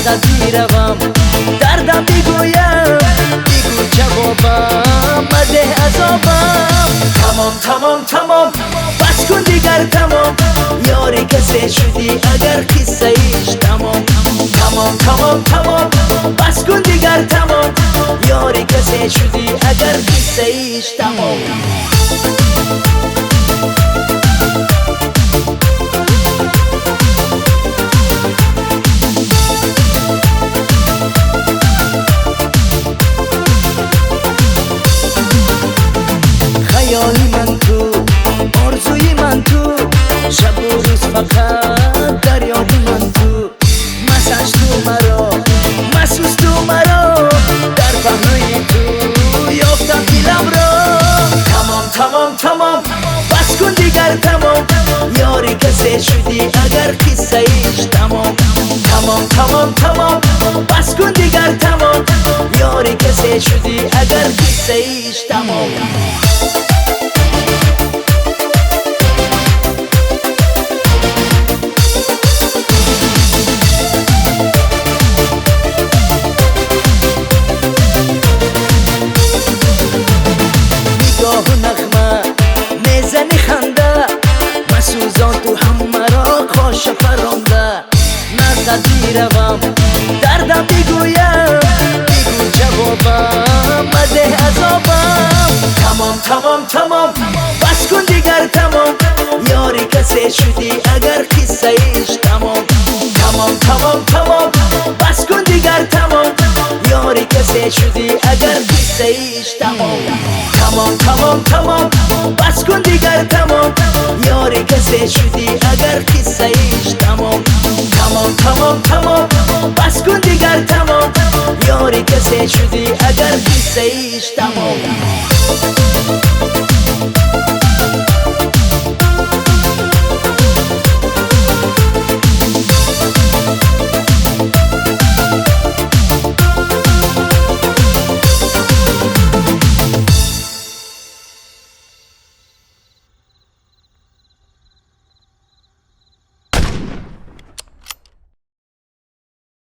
نزد میروم دردم بگویم بگو جوابم مده عذابم تمام بس کن دیگر تمام یاری کسی شدی اگر قصه ایش تمام بس کن دیگر تمام یاری کسی شدی اگر قصه ایش تمام خیالی من تو آرزوی من تو شب و روز فقط دریای من تو مسنج تو مرا مسوس تو مرا در پهنوی تو یافتم دلم را تمام بس کن دیگر تمام یاری کسی شدی اگر قصه ایش تمام بس کن دیگر تمام یاری کسی شدی اگر قصه ایش تمام نگاه و نغمه میزنی خنده مسوزان تو همه را کاش فرانده نزد میروم دردم بگویم بگو جوابم مده عذابم تمام بس کن دیگر تمام یاری کسی شدی اگر قصه ایش تمام بس کن دیگر تمام یاری کسی شدی اگر قصه ایش تمام بس کن دیگر تمام یاری کسی شدی اگر قصه ایش تمام بس کن دیگر تمام یاری کسی شدی اگر قصه ایش تمام